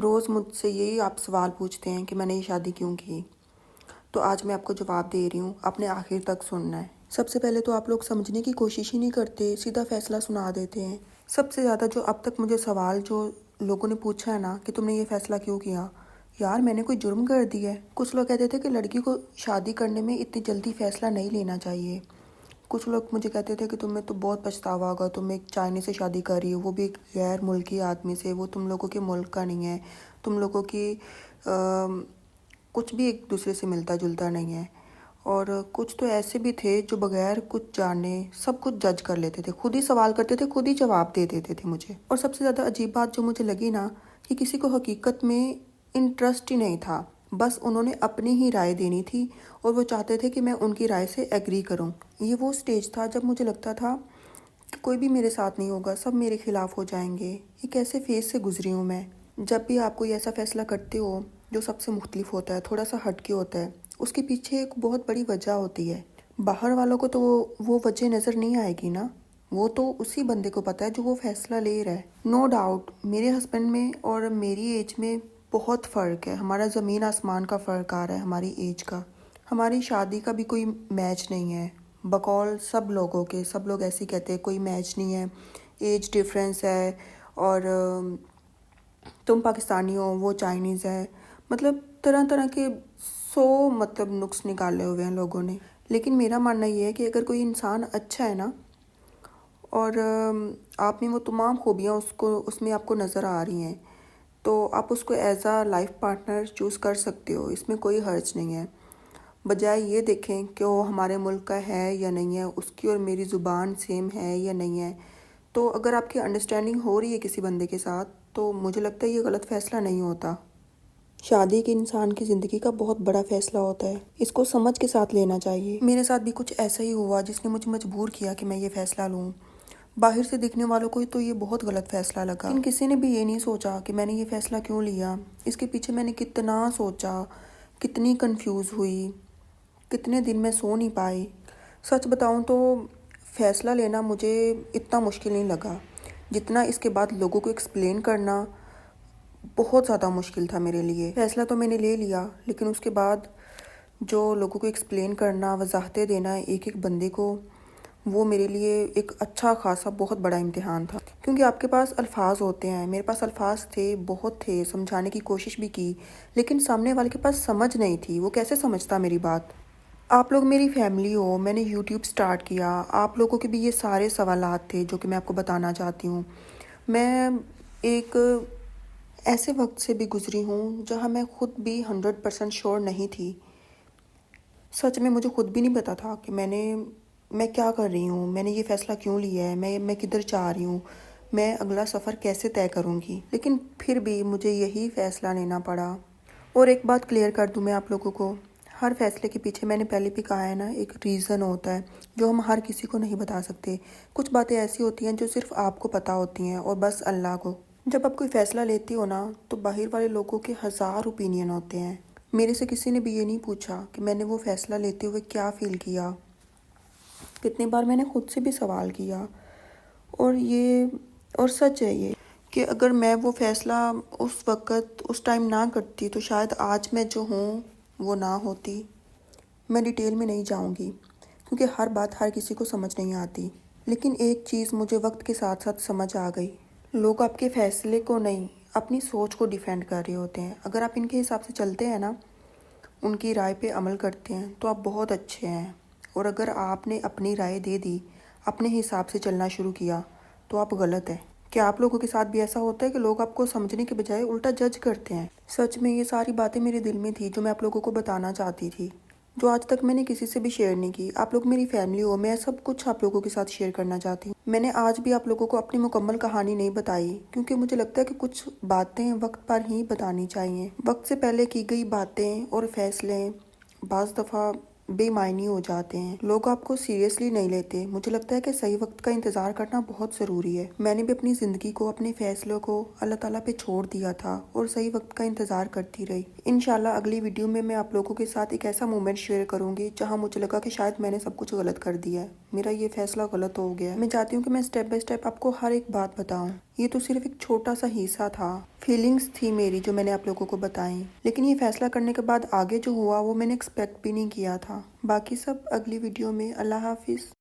रोज़ मुझसे यही आप सवाल पूछते हैं कि मैंने ये शादी क्यों की। तो आज मैं आपको जवाब दे रही हूँ, आपने आखिर तक सुनना है। सबसे पहले तो आप लोग समझने की कोशिश ही नहीं करते, सीधा फैसला सुना देते हैं। सबसे ज़्यादा जो अब तक मुझे सवाल जो लोगों ने पूछा है ना कि तुमने ये फैसला क्यों किया, यार मैंने कोई जुर्म कर दिया है? कुछ लोग कहते थे कि लड़की को शादी करने में इतनी जल्दी फैसला नहीं लेना चाहिए। कुछ लोग मुझे कहते थे कि तुम्हें तो बहुत पछतावा होगा, तुम एक चाइनीज़ से शादी कर रही हो, वो भी एक गैर मुल्की आदमी से, वो तुम लोगों के मुल्क का नहीं है, तुम लोगों की कुछ भी एक दूसरे से मिलता जुलता नहीं है। और कुछ तो ऐसे भी थे जो बगैर कुछ जाने सब कुछ जज कर लेते थे, खुद ही सवाल करते थे, खुद ही जवाब दे देते थे मुझे। और सबसे ज़्यादा अजीब बात जो मुझे लगी ना, कि किसी को हकीकत में इंटरेस्ट ही नहीं था, बस उन्होंने अपनी ही राय देनी थी और वो चाहते थे कि मैं उनकी राय से एग्री करूं। ये वो स्टेज था जब मुझे लगता था कि कोई भी मेरे साथ नहीं होगा, सब मेरे खिलाफ हो जाएंगे। ये कैसे फेज से गुजरी हूँ मैं। जब भी आप कोई ऐसा फैसला करते हो जो सबसे मुख्तलिफ होता है, थोड़ा सा हटके होता है, उसके पीछे एक बहुत बड़ी वजह होती है। बाहर वालों को तो वो वजह नज़र नहीं आएगी ना, वो तो उसी बंदे को पता है जो वो फैसला ले रहा है। नो डाउट मेरे हस्बैंड में और मेरी एज में बहुत फ़र्क है, हमारा ज़मीन आसमान का फ़र्क आ रहा है हमारी एज का। हमारी शादी का भी कोई मैच नहीं है, बकौल सब लोगों के, सब लोग ऐसे ही कहते हैं कोई मैच नहीं है, एज डिफरेंस है, और तुम पाकिस्तानी हो वो चाइनीज़ है। मतलब तरह तरह के मतलब नुक्स निकाले हुए हैं लोगों ने। लेकिन मेरा मानना ये है कि अगर कोई इंसान अच्छा है ना, और आप में वो तमाम खूबियाँ उसमें आपको नज़र आ रही हैं, तो आप उसको एज आ लाइफ पार्टनर चूज़ कर सकते हो, इसमें कोई हर्ज नहीं है। बजाय ये देखें कि वो हमारे मुल्क का है या नहीं है, उसकी और मेरी ज़ुबान सेम है या नहीं है। तो अगर आपकी अंडरस्टैंडिंग हो रही है किसी बंदे के साथ, तो मुझे लगता है ये गलत फ़ैसला नहीं होता। शादी एक इंसान की ज़िंदगी का बहुत बड़ा फ़ैसला होता है, इसको समझ के साथ लेना चाहिए। मेरे साथ भी कुछ ऐसा ही हुआ जिसने मुझे मजबूर किया कि मैं ये फ़ैसला लूँ। बाहर से दिखने वालों को तो ये बहुत गलत फ़ैसला लगा, लेकिन किसी ने भी ये नहीं सोचा कि मैंने ये फ़ैसला क्यों लिया। इसके पीछे मैंने कितना सोचा, कितनी कंफ्यूज हुई, कितने दिन मैं सो नहीं पाई। सच बताऊं तो फ़ैसला लेना मुझे इतना मुश्किल नहीं लगा जितना इसके बाद लोगों को एक्सप्लेन करना बहुत ज़्यादा मुश्किल था मेरे लिए। फ़ैसला तो मैंने ले लिया, लेकिन उसके बाद जो लोगों को एक्सप्लेन करना, वजाहतें देना एक एक बंदे को, वो मेरे लिए एक अच्छा खासा बहुत बड़ा इम्तिहान था। क्योंकि आपके पास अल्फाज होते हैं, मेरे पास अल्फाज थे, बहुत थे, समझाने की कोशिश भी की, लेकिन सामने वाले के पास समझ नहीं थी। वो कैसे समझता मेरी बात। आप लोग मेरी फैमिली हो, मैंने यूट्यूब स्टार्ट किया, आप लोगों के भी ये सारे सवालात थे जो कि मैं आपको बताना चाहती हूँ। मैं एक ऐसे वक्त से भी गुजरी हूँ जहाँ मैं खुद भी 100% श्योर नहीं थी। सच में मुझे खुद भी नहीं पता था कि मैं क्या कर रही हूँ, मैंने ये फ़ैसला क्यों लिया है, मैं किधर जा रही हूँ, मैं अगला सफ़र कैसे तय करूँगी। लेकिन फिर भी मुझे यही फ़ैसला लेना पड़ा। और एक बात क्लियर कर दूँ मैं आप लोगों को, हर फैसले के पीछे मैंने पहले भी कहा है ना, एक रीज़न होता है जो हम हर किसी को नहीं बता सकते। कुछ बातें ऐसी होती हैं जो सिर्फ आपको पता होती हैं और बस अल्लाह को। जब आप कोई फ़ैसला लेती हो ना, तो बाहर वाले लोगों के हज़ार ओपिनियन होते हैं। मेरे से किसी ने भी ये नहीं पूछा कि मैंने वो फ़ैसला लेते हुए क्या फ़ील किया। कितनी बार मैंने खुद से भी सवाल किया, और सच है ये कि अगर मैं वो फ़ैसला उस वक़्त उस टाइम ना करती तो शायद आज मैं जो हूँ वो ना होती। मैं डिटेल में नहीं जाऊँगी क्योंकि हर बात हर किसी को समझ नहीं आती। लेकिन एक चीज़ मुझे वक्त के साथ साथ समझ आ गई, लोग आपके फ़ैसले को नहीं, अपनी सोच को डिफेंड कर रहे होते हैं। अगर आप इनके हिसाब से चलते हैं ना, उनकी राय पे अमल करते हैं, तो आप बहुत अच्छे हैं। और अगर आपने अपनी राय दे दी, अपने हिसाब से चलना शुरू किया, तो आप गलत हैं। क्या आप लोगों के साथ भी ऐसा होता है कि लोग आपको समझने के बजाय उल्टा जज करते हैं? सच में ये सारी बातें मेरे दिल में थी जो मैं आप लोगों को बताना चाहती थी, जो आज तक मैंने किसी से भी शेयर नहीं की। आप लोग मेरी फैमिली हो, मैं सब कुछ आप लोगों के साथ शेयर करना चाहती हूँ। मैंने आज भी आप लोगों को अपनी मुकम्मल कहानी नहीं बताई, क्योंकि मुझे लगता है कि कुछ बातें वक्त पर ही बतानी चाहिए। वक्त से पहले की गई बातें और फैसले बाज़ दफ़ा बेमायनी हो जाते हैं, लोग आपको सीरियसली नहीं लेते। मुझे लगता है कि सही वक्त का इंतज़ार करना बहुत ज़रूरी है। मैंने भी अपनी ज़िंदगी को, अपने फ़ैसलों को अल्लाह ताला पे छोड़ दिया था और सही वक्त का इंतज़ार करती रही। इंशाल्लाह अगली वीडियो में मैं आप लोगों के साथ एक ऐसा मोमेंट शेयर करूँगी जहाँ मुझे लगा कि शायद मैंने सब कुछ गलत कर दिया है, मेरा ये फ़ैसला गलत हो गया है। मैं चाहती हूँ कि मैं स्टेप बाय स्टेप आपको हर एक बात बताऊँ। ये तो सिर्फ एक छोटा सा हिस्सा था। फीलिंग्स थी मेरी जो मैंने आप लोगों को बताई, लेकिन ये फैसला करने के बाद आगे जो हुआ वो मैंने एक्सपेक्ट भी नहीं किया था। बाकी सब अगली वीडियो में। अल्लाह हाफिज़।